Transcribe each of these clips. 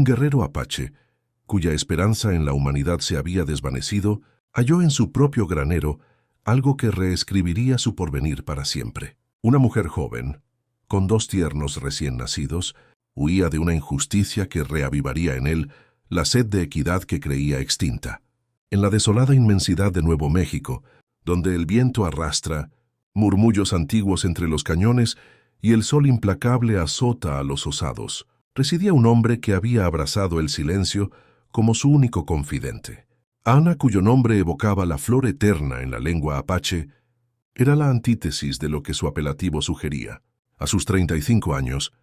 guerrero apache, cuya esperanza en la humanidad se había desvanecido, halló en su propio granero algo que reescribiría su porvenir para siempre. Una mujer joven, con 2 tiernos recién nacidos, huía de una injusticia que reavivaría en él la sed de equidad que creía extinta. En la desolada inmensidad de Nuevo México, donde el viento arrastra, murmullos antiguos entre los cañones y el sol implacable azota a los osados, residía un hombre que había abrazado el silencio como su único confidente. Ana, cuyo nombre evocaba la flor eterna en la lengua apache, era la antítesis de lo que su apelativo sugería. A sus 35 años,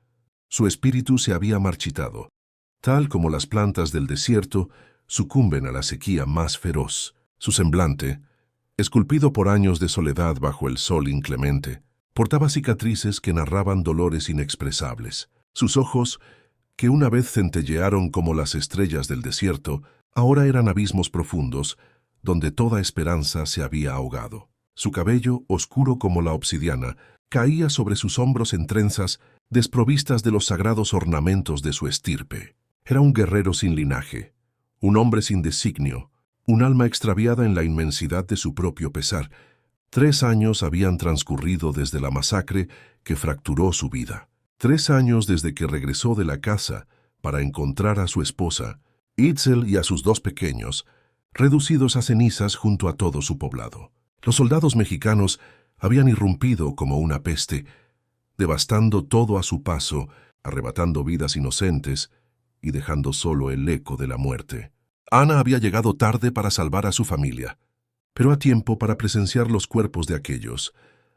su espíritu se había marchitado, tal como las plantas del desierto sucumben a la sequía más feroz. Su semblante, esculpido por años de soledad bajo el sol inclemente, portaba cicatrices que narraban dolores inexpresables. Sus ojos, que una vez centellearon como las estrellas del desierto, ahora eran abismos profundos, donde toda esperanza se había ahogado. Su cabello, oscuro como la obsidiana, caía sobre sus hombros en trenzas desprovistas de los sagrados ornamentos de su estirpe. Era un guerrero sin linaje, un hombre sin designio, un alma extraviada en la inmensidad de su propio pesar. 3 años habían transcurrido desde la masacre que fracturó su vida. 3 años desde que regresó de la casa para encontrar a su esposa, Itzel, y a sus 2 pequeños, reducidos a cenizas junto a todo su poblado. Los soldados mexicanos habían irrumpido como una peste, devastando todo a su paso, arrebatando vidas inocentes y dejando solo el eco de la muerte. Ana había llegado tarde para salvar a su familia, pero a tiempo para presenciar los cuerpos de aquellos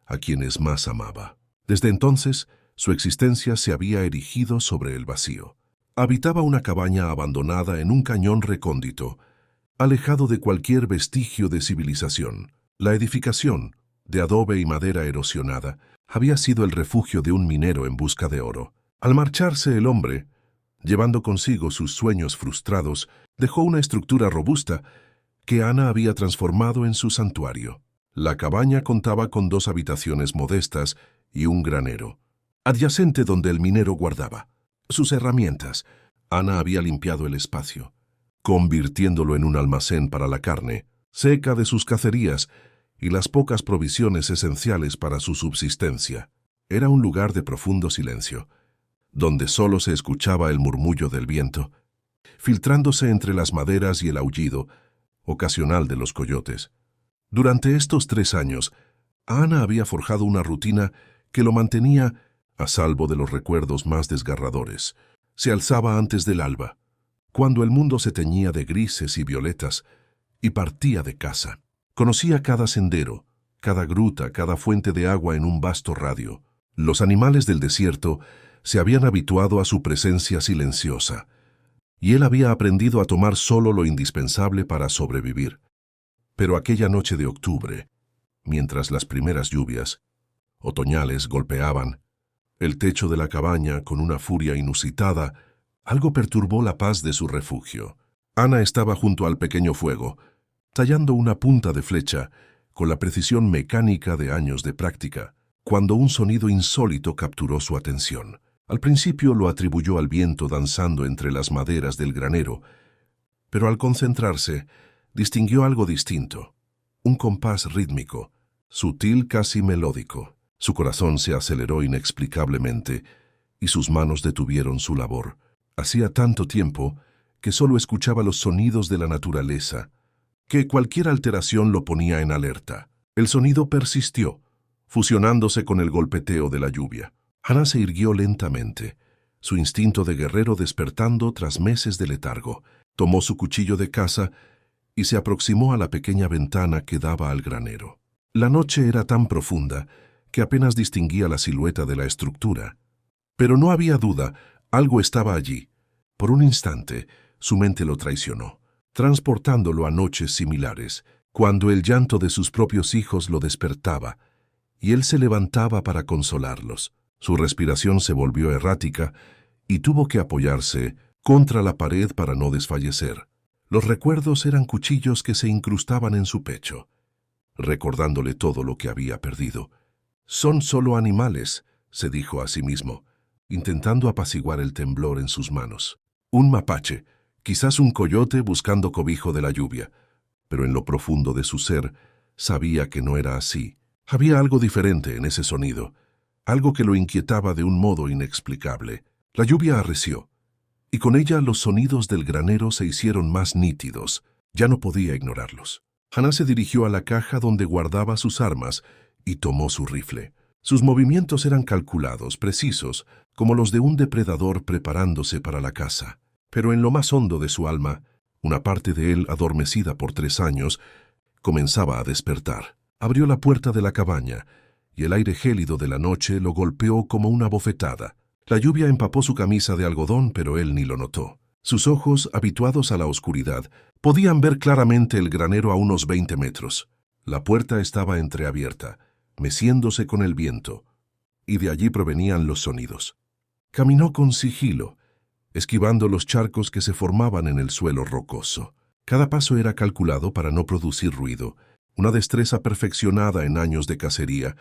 a quienes más amaba. Desde entonces, su existencia se había erigido sobre el vacío. Habitaba una cabaña abandonada en un cañón recóndito, alejado de cualquier vestigio de civilización. La edificación, de adobe y madera erosionada, había sido el refugio de un minero en busca de oro. Al marcharse el hombre, llevando consigo sus sueños frustrados, dejó una estructura robusta que Ana había transformado en su santuario. La cabaña contaba con 2 habitaciones modestas y un granero, adyacente donde el minero guardaba sus herramientas. Ana había limpiado el espacio, convirtiéndolo en un almacén para la carne, seca de sus cacerías, y las pocas provisiones esenciales para su subsistencia. Era un lugar de profundo silencio, donde solo se escuchaba el murmullo del viento, filtrándose entre las maderas y el aullido ocasional de los coyotes. Durante estos 3 años, Ana había forjado una rutina que lo mantenía a salvo de los recuerdos más desgarradores. Se alzaba antes del alba, cuando el mundo se teñía de grises y violetas, y partía de casa. Conocía cada sendero, cada gruta, cada fuente de agua en un vasto radio. Los animales del desierto se habían habituado a su presencia silenciosa, y él había aprendido a tomar solo lo indispensable para sobrevivir. Pero aquella noche de octubre, mientras las primeras lluvias otoñales golpeaban el techo de la cabaña con una furia inusitada, algo perturbó la paz de su refugio. Ana estaba junto al pequeño fuego, tallando una punta de flecha con la precisión mecánica de años de práctica, cuando un sonido insólito capturó su atención. Al principio lo atribuyó al viento danzando entre las maderas del granero, pero al concentrarse, distinguió algo distinto, un compás rítmico, sutil, casi melódico. Su corazón se aceleró inexplicablemente y sus manos detuvieron su labor. Hacía tanto tiempo que solo escuchaba los sonidos de la naturaleza, que cualquier alteración lo ponía en alerta. El sonido persistió, fusionándose con el golpeteo de la lluvia. Ana se irguió lentamente, su instinto de guerrero despertando tras meses de letargo. Tomó su cuchillo de caza y se aproximó a la pequeña ventana que daba al granero. La noche era tan profunda que apenas distinguía la silueta de la estructura. Pero no había duda, algo estaba allí. Por un instante, su mente lo traicionó, transportándolo a noches similares, cuando el llanto de sus propios hijos lo despertaba, y él se levantaba para consolarlos. Su respiración se volvió errática y tuvo que apoyarse contra la pared para no desfallecer. Los recuerdos eran cuchillos que se incrustaban en su pecho, recordándole todo lo que había perdido. «Son solo animales», se dijo a sí mismo, intentando apaciguar el temblor en sus manos. Un mapache, quizás un coyote buscando cobijo de la lluvia, pero en lo profundo de su ser sabía que no era así. Había algo diferente en ese sonido, algo que lo inquietaba de un modo inexplicable. La lluvia arreció, y con ella los sonidos del granero se hicieron más nítidos. Ya no podía ignorarlos. Hannah se dirigió a la caja donde guardaba sus armas y tomó su rifle. Sus movimientos eran calculados, precisos, como los de un depredador preparándose para la caza. Pero en lo más hondo de su alma, una parte de él, adormecida por 3 años, comenzaba a despertar. Abrió la puerta de la cabaña, y el aire gélido de la noche lo golpeó como una bofetada. La lluvia empapó su camisa de algodón, pero él ni lo notó. Sus ojos, habituados a la oscuridad, podían ver claramente el granero a unos 20 metros. La puerta estaba entreabierta, meciéndose con el viento, y de allí provenían los sonidos. Caminó con sigilo, esquivando los charcos que se formaban en el suelo rocoso. Cada paso era calculado para no producir ruido, una destreza perfeccionada en años de cacería.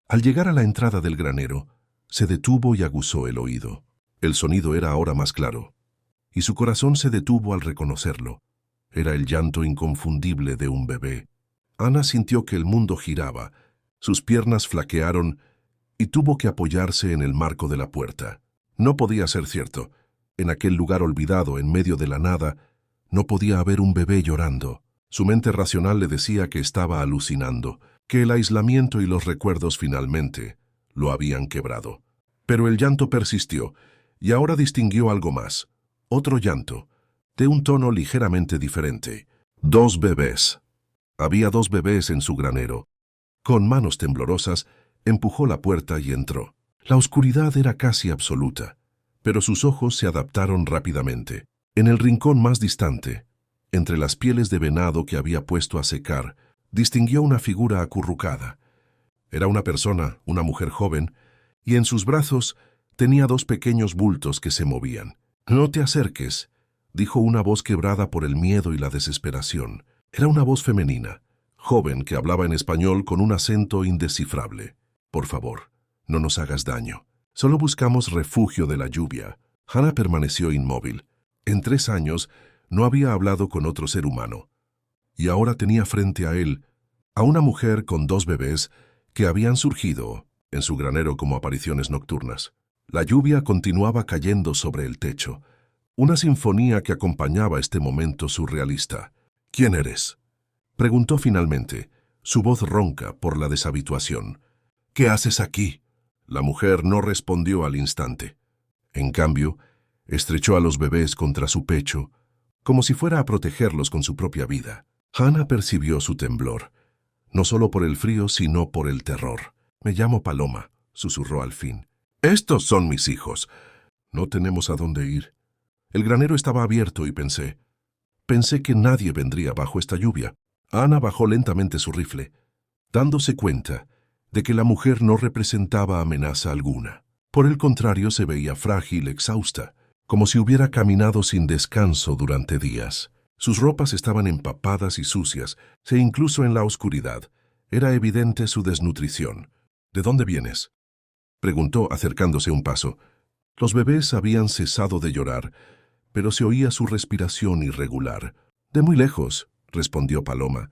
Al llegar a la entrada del granero, se detuvo y aguzó el oído. El sonido era ahora más claro, y su corazón se detuvo al reconocerlo. Era el llanto inconfundible de un bebé. Hannah sintió que el mundo giraba, sus piernas flaquearon y tuvo que apoyarse en el marco de la puerta. No podía ser cierto. En aquel lugar olvidado, en medio de la nada, no podía haber un bebé llorando. Su mente racional le decía que estaba alucinando, que el aislamiento y los recuerdos finalmente lo habían quebrado. Pero el llanto persistió, y ahora distinguió algo más. Otro llanto, de un tono ligeramente diferente. 2 bebés. Había 2 bebés en su granero. Con manos temblorosas, empujó la puerta y entró. La oscuridad era casi absoluta, pero sus ojos se adaptaron rápidamente. En el rincón más distante, entre las pieles de venado que había puesto a secar, distinguió una figura acurrucada. Era una persona, una mujer joven, y en sus brazos tenía 2 pequeños bultos que se movían. «No te acerques», dijo una voz quebrada por el miedo y la desesperación. Era una voz femenina, joven, que hablaba en español con un acento indescifrable. «Por favor, no nos hagas daño. Solo buscamos refugio de la lluvia». Hannah permaneció inmóvil. En 3 años no había hablado con otro ser humano, y ahora tenía frente a él a una mujer con 2 bebés que habían surgido en su granero como apariciones nocturnas. La lluvia continuaba cayendo sobre el techo, una sinfonía que acompañaba este momento surrealista. «¿Quién eres?», preguntó finalmente, su voz ronca por la deshabituación. «¿Qué haces aquí?». La mujer no respondió al instante. En cambio, estrechó a los bebés contra su pecho, como si fuera a protegerlos con su propia vida. Hannah percibió su temblor, no solo por el frío, sino por el terror. «Me llamo Paloma», susurró al fin. «Estos son mis hijos. No tenemos a dónde ir». El granero estaba abierto y pensé que nadie vendría bajo esta lluvia. Hannah bajó lentamente su rifle, dándose cuenta de que la mujer no representaba amenaza alguna. Por el contrario, se veía frágil, exhausta, como si hubiera caminado sin descanso durante días. Sus ropas estaban empapadas y sucias, e incluso en la oscuridad era evidente su desnutrición. «¿De dónde vienes?», preguntó acercándose un paso. Los bebés habían cesado de llorar, pero se oía su respiración irregular. «De muy lejos», respondió Paloma,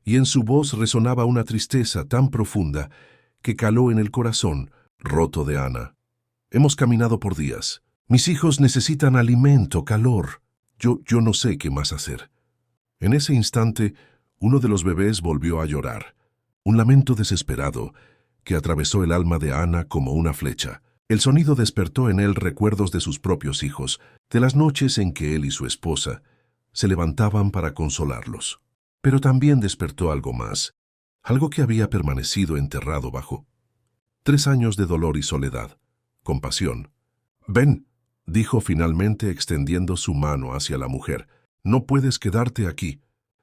y en su voz resonaba una tristeza tan profunda que caló en el corazón roto de Hannah. «Hemos caminado por días. Mis hijos necesitan alimento, calor. Yo no sé qué más hacer». En ese instante, uno de los bebés volvió a llorar, un lamento desesperado que atravesó el alma de Hannah como una flecha. El sonido despertó en él recuerdos de sus propios hijos, de las noches en que él y su esposa se levantaban para consolarlos. Pero también despertó algo más, algo que había permanecido enterrado bajo 3 años de dolor y soledad, compasión. «Ven», dijo finalmente extendiendo su mano hacia la mujer. «No puedes quedarte aquí.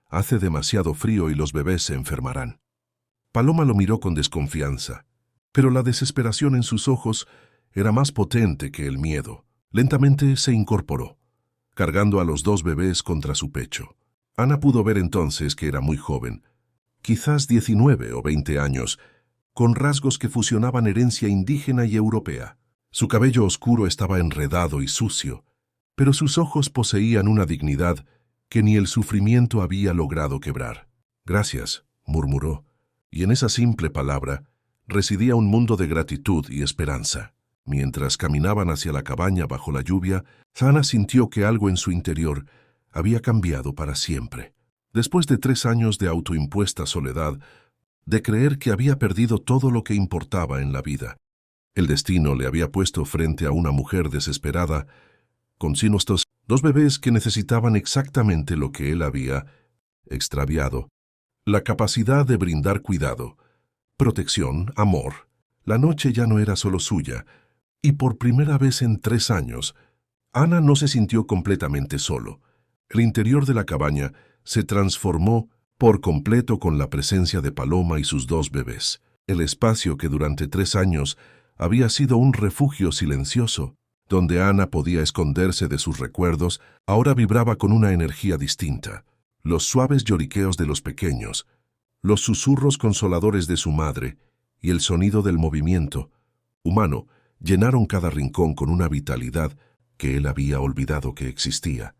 Hace demasiado frío y los bebés se enfermarán». Paloma lo miró con desconfianza, pero la desesperación en sus ojos era más potente que el miedo. Lentamente se incorporó, cargando a los 2 bebés contra su pecho. Hannah pudo ver entonces que era muy joven, quizás 19 o 20 años, con rasgos que fusionaban herencia indígena y europea. Su cabello oscuro estaba enredado y sucio, pero sus ojos poseían una dignidad que ni el sufrimiento había logrado quebrar. «Gracias», murmuró, y en esa simple palabra residía un mundo de gratitud y esperanza. Mientras caminaban hacia la cabaña bajo la lluvia, Ana sintió que algo en su interior había cambiado para siempre. Después de 3 años de autoimpuesta soledad, de creer que había perdido todo lo que importaba en la vida, el destino le había puesto frente a una mujer desesperada, con sinostos, 2 bebés que necesitaban exactamente lo que él había extraviado: la capacidad de brindar cuidado, protección, amor. La noche ya no era solo suya, y por primera vez en 3 años, Ana no se sintió completamente solo. El interior de la cabaña se transformó por completo con la presencia de Paloma y sus 2 bebés. El espacio que durante 3 años había sido un refugio silencioso, donde Ana podía esconderse de sus recuerdos, ahora vibraba con una energía distinta. Los suaves lloriqueos de los pequeños, los susurros consoladores de su madre y el sonido del movimiento humano llenaron cada rincón con una vitalidad que él había olvidado que existía.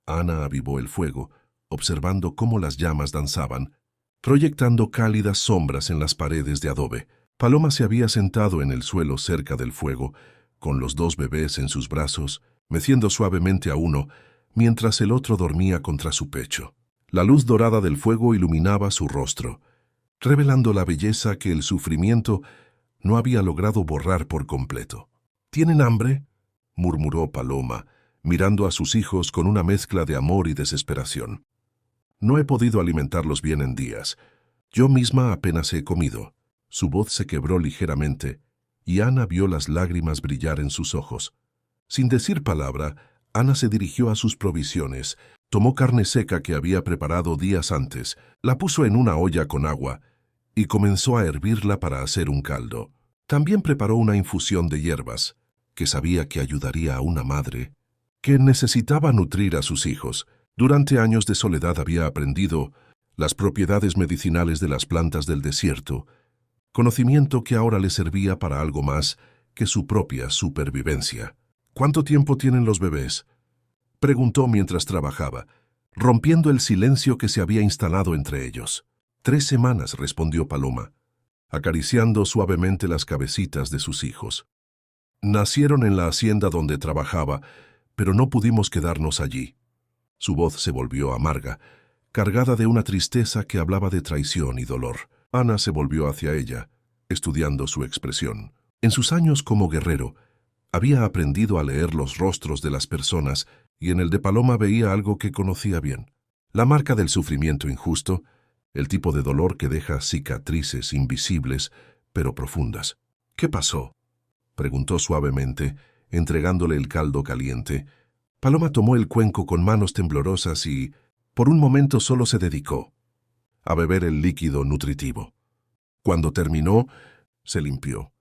Ana avivó el fuego, observando cómo las llamas danzaban, proyectando cálidas sombras en las paredes de adobe. Paloma se había sentado en el suelo cerca del fuego, con los 2 bebés en sus brazos, meciendo suavemente a uno, mientras el otro dormía contra su pecho. La luz dorada del fuego iluminaba su rostro, revelando la belleza que el sufrimiento no había logrado borrar por completo. «¿Tienen hambre?», murmuró Paloma, mirando a sus hijos con una mezcla de amor y desesperación. «No he podido alimentarlos bien en días. Yo misma apenas he comido». Su voz se quebró ligeramente, y Ana vio las lágrimas brillar en sus ojos. Sin decir palabra, Ana se dirigió a sus provisiones, tomó carne seca que había preparado días antes, la puso en una olla con agua y comenzó a hervirla para hacer un caldo. También preparó una infusión de hierbas, que sabía que ayudaría a una madre que necesitaba nutrir a sus hijos. Durante años de soledad había aprendido las propiedades medicinales de las plantas del desierto, conocimiento que ahora le servía para algo más que su propia supervivencia. «¿Cuánto tiempo tienen los bebés?», preguntó mientras trabajaba, rompiendo el silencio que se había instalado entre ellos. 3 semanas, respondió Paloma, acariciando suavemente las cabecitas de sus hijos. «Nacieron en la hacienda donde trabajaba, pero no pudimos quedarnos allí». Su voz se volvió amarga, cargada de una tristeza que hablaba de traición y dolor. Ana se volvió hacia ella, estudiando su expresión. En sus años como guerrero, había aprendido a leer los rostros de las personas y en el de Paloma veía algo que conocía bien: la marca del sufrimiento injusto, el tipo de dolor que deja cicatrices invisibles pero profundas. «¿Qué pasó?», preguntó suavemente, entregándole el caldo caliente. Paloma tomó el cuenco con manos temblorosas y, por un momento, solo se dedicó a beber el líquido nutritivo. Cuando terminó, se limpió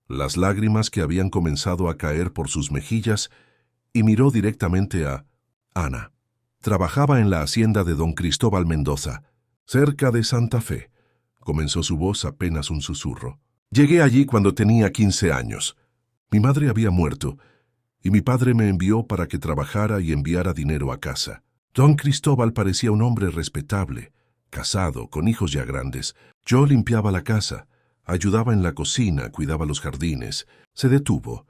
las lágrimas que habían comenzado a caer por sus mejillas y miró directamente a Ana. Trabajaba en la hacienda de don Cristóbal Mendoza, cerca de Santa Fe. Comenzó su voz apenas un susurro. «Llegué allí cuando tenía 15 años. Mi madre había muerto, y mi padre me envió para que trabajara y enviara dinero a casa. Don Cristóbal parecía un hombre respetable, casado, con hijos ya grandes. Yo limpiaba la casa, ayudaba en la cocina, cuidaba los jardines». Se detuvo,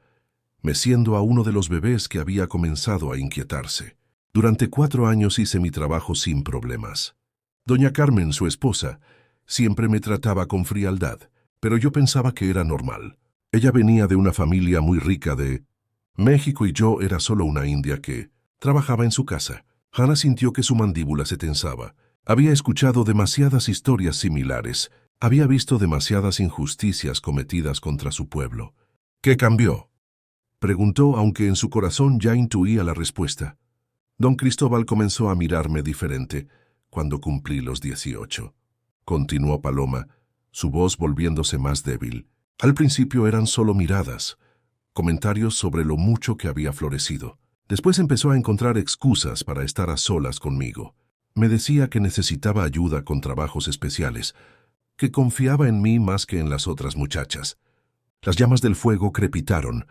meciendo a uno de los bebés que había comenzado a inquietarse. «Durante 4 años hice mi trabajo sin problemas. Doña Carmen, su esposa, siempre me trataba con frialdad, pero yo pensaba que era normal. Ella venía de una familia muy rica de México y yo era solo una india que trabajaba en su casa». Ana sintió que su mandíbula se tensaba. Había escuchado demasiadas historias similares, había visto demasiadas injusticias cometidas contra su pueblo. «¿Qué cambió?», preguntó, aunque en su corazón ya intuía la respuesta. «Don Cristóbal comenzó a mirarme diferente cuando cumplí los 18», continuó Paloma, su voz volviéndose más débil. «Al principio eran solo miradas, comentarios sobre lo mucho que había florecido. Después empezó a encontrar excusas para estar a solas conmigo. Me decía que necesitaba ayuda con trabajos especiales, que confiaba en mí más que en las otras muchachas». Las llamas del fuego crepitaron,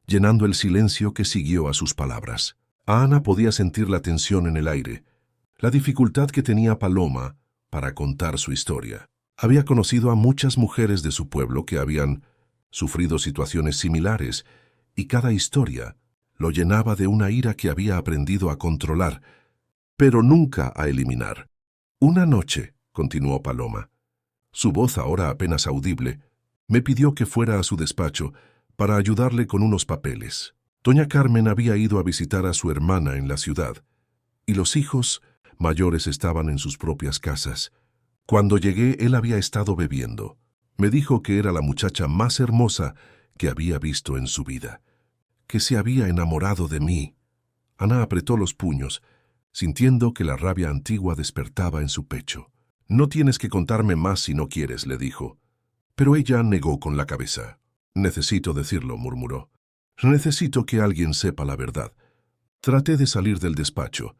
llenando el silencio que siguió a sus palabras. Ana podía sentir la tensión en el aire, la dificultad que tenía Paloma para contar su historia. Había conocido a muchas mujeres de su pueblo que habían sufrido situaciones similares, y cada historia lo llenaba de una ira que había aprendido a controlar, pero nunca a eliminar. Una noche, continuó Paloma, su voz ahora apenas audible, me pidió que fuera a su despacho para ayudarle con unos papeles. Doña Carmen había ido a visitar a su hermana en la ciudad, y los hijos mayores estaban en sus propias casas. Cuando llegué, él había estado bebiendo. Me dijo que era la muchacha más hermosa que había visto en su vida, que se había enamorado de mí. Ana apretó los puños, sintiendo que la rabia antigua despertaba en su pecho. «No tienes que contarme más si no quieres», le dijo. Pero ella negó con la cabeza. «Necesito decirlo», murmuró. «Necesito que alguien sepa la verdad». Traté de salir del despacho,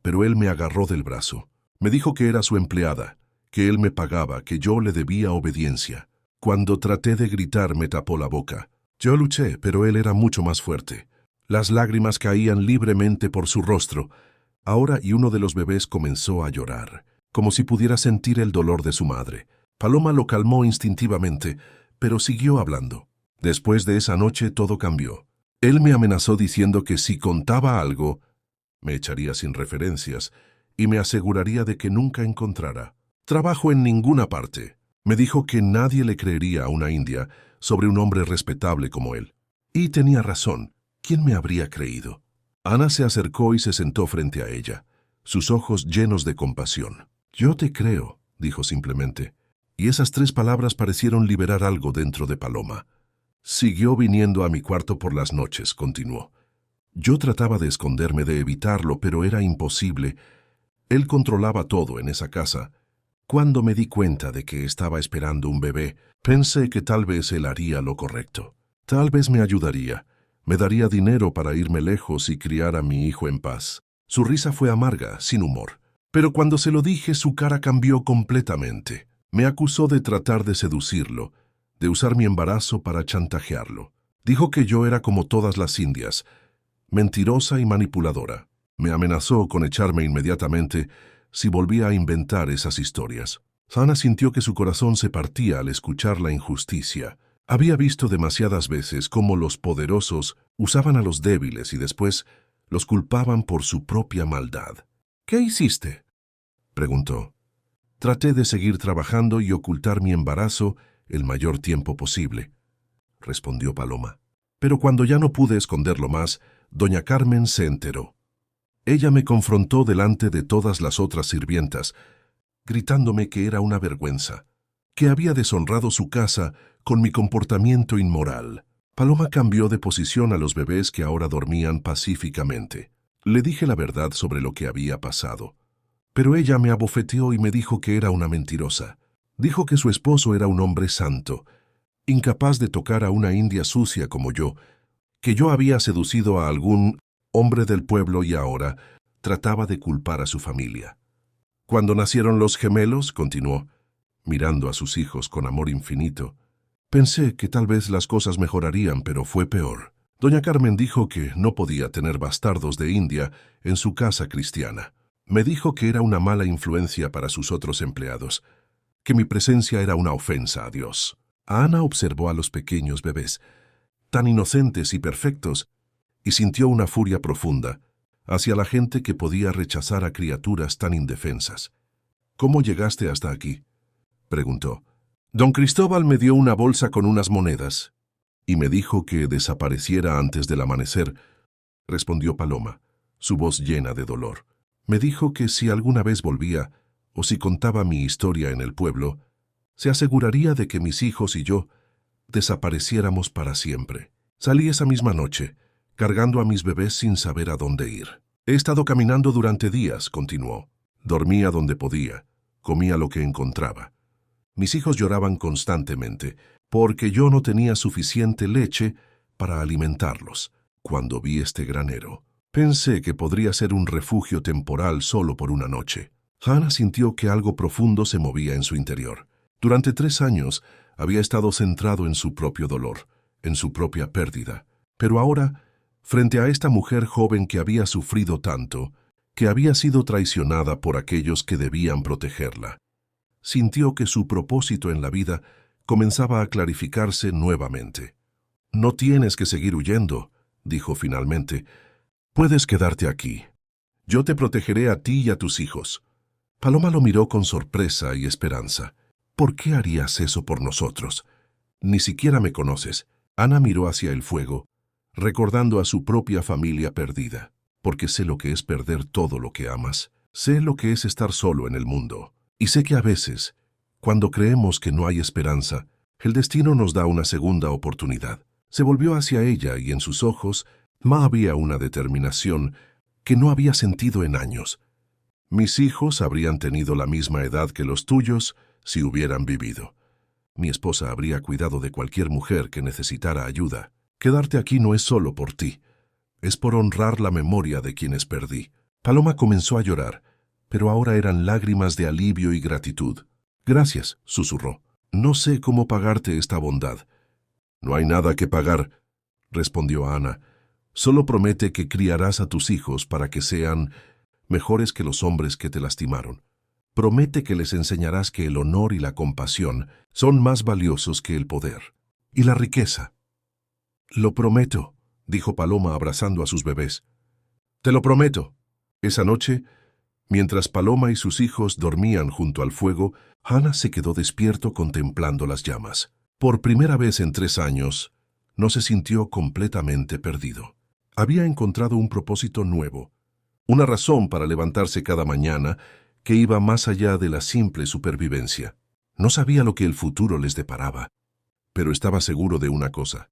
pero él me agarró del brazo. Me dijo que era su empleada, que él me pagaba, que yo le debía obediencia. Cuando traté de gritar, me tapó la boca. Yo luché, pero él era mucho más fuerte. Las lágrimas caían libremente por su rostro. Ahora y uno de los bebés comenzó a llorar, como si pudiera sentir el dolor de su madre. Paloma lo calmó instintivamente, pero siguió hablando. Después de esa noche todo cambió. Él me amenazó diciendo que si contaba algo, me echaría sin referencias y me aseguraría de que nunca encontrara trabajo en ninguna parte. Me dijo que nadie le creería a una india sobre un hombre respetable como él. Y tenía razón. ¿Quién me habría creído? Ana se acercó y se sentó frente a ella, sus ojos llenos de compasión. «Yo te creo», dijo simplemente, y esas 3 palabras parecieron liberar algo dentro de Paloma. «Siguió viniendo a mi cuarto por las noches», continuó. «Yo trataba de esconderme, de evitarlo, pero era imposible. Él controlaba todo en esa casa. Cuando me di cuenta de que estaba esperando un bebé, pensé que tal vez él haría lo correcto. Tal vez me ayudaría, me daría dinero para irme lejos y criar a mi hijo en paz». Su risa fue amarga, sin humor. Pero cuando se lo dije, su cara cambió completamente. Me acusó de tratar de seducirlo, de usar mi embarazo para chantajearlo. Dijo que yo era como todas las indias, mentirosa y manipuladora. Me amenazó con echarme inmediatamente si volvía a inventar esas historias. Ana sintió que su corazón se partía al escuchar la injusticia. Había visto demasiadas veces cómo los poderosos usaban a los débiles y después los culpaban por su propia maldad. «¿Qué hiciste?», preguntó. «Traté de seguir trabajando y ocultar mi embarazo el mayor tiempo posible», respondió Paloma. «Pero cuando ya no pude esconderlo más, doña Carmen se enteró. Ella me confrontó delante de todas las otras sirvientas, gritándome que era una vergüenza, que había deshonrado su casa con mi comportamiento inmoral». Paloma cambió de posición a los bebés que ahora dormían pacíficamente. Le dije la verdad sobre lo que había pasado, pero ella me abofeteó y me dijo que era una mentirosa. Dijo que su esposo era un hombre santo, incapaz de tocar a una india sucia como yo, que yo había seducido a algún hombre del pueblo y ahora trataba de culpar a su familia. Cuando nacieron los gemelos, continuó, mirando a sus hijos con amor infinito, pensé que tal vez las cosas mejorarían, pero fue peor. Doña Carmen dijo que no podía tener bastardos de India en su casa cristiana. Me dijo que era una mala influencia para sus otros empleados, que mi presencia era una ofensa a Dios. Ana observó a los pequeños bebés, tan inocentes y perfectos, y sintió una furia profunda hacia la gente que podía rechazar a criaturas tan indefensas. «¿Cómo llegaste hasta aquí?», preguntó. «Don Cristóbal me dio una bolsa con unas monedas y me dijo que desapareciera antes del amanecer», respondió Paloma, su voz llena de dolor. «Me dijo que si alguna vez volvía, o si contaba mi historia en el pueblo, se aseguraría de que mis hijos y yo desapareciéramos para siempre. Salí esa misma noche, cargando a mis bebés sin saber a dónde ir. He estado caminando durante días», continuó. «Dormía donde podía, comía lo que encontraba. Mis hijos lloraban constantemente, porque yo no tenía suficiente leche para alimentarlos. Cuando vi este granero, pensé que podría ser un refugio temporal solo por una noche». Ana sintió que algo profundo se movía en su interior. Durante 3 años había estado centrado en su propio dolor, en su propia pérdida, pero ahora frente a esta mujer joven que había sufrido tanto, que había sido traicionada por aquellos que debían protegerla. Sintió que su propósito en la vida comenzaba a clarificarse nuevamente. «No tienes que seguir huyendo», dijo finalmente. «Puedes quedarte aquí. Yo te protegeré a ti y a tus hijos». Paloma lo miró con sorpresa y esperanza. «¿Por qué harías eso por nosotros? Ni siquiera me conoces». Ana miró hacia el fuego, recordando a su propia familia perdida. «Porque sé lo que es perder todo lo que amas. Sé lo que es estar solo en el mundo. Y sé que a veces, cuando creemos que no hay esperanza, el destino nos da una segunda oportunidad». Se volvió hacia ella y en sus ojos había una determinación que no había sentido en años. «Mis hijos habrían tenido la misma edad que los tuyos si hubieran vivido. Mi esposa habría cuidado de cualquier mujer que necesitara ayuda. Quedarte aquí no es solo por ti, es por honrar la memoria de quienes perdí». Paloma comenzó a llorar, pero ahora eran lágrimas de alivio y gratitud. «Gracias», susurró. «No sé cómo pagarte esta bondad». «No hay nada que pagar», respondió Ana. «Solo promete que criarás a tus hijos para que sean mejores que los hombres que te lastimaron. Promete que les enseñarás que el honor y la compasión son más valiosos que el poder y la riqueza». «Lo prometo», dijo Paloma abrazando a sus bebés. «Te lo prometo». Esa noche, mientras Paloma y sus hijos dormían junto al fuego, Ana se quedó despierto contemplando las llamas. Por primera vez en 3 años, no se sintió completamente perdido. Había encontrado un propósito nuevo, una razón para levantarse cada mañana que iba más allá de la simple supervivencia. No sabía lo que el futuro les deparaba, pero estaba seguro de una cosa.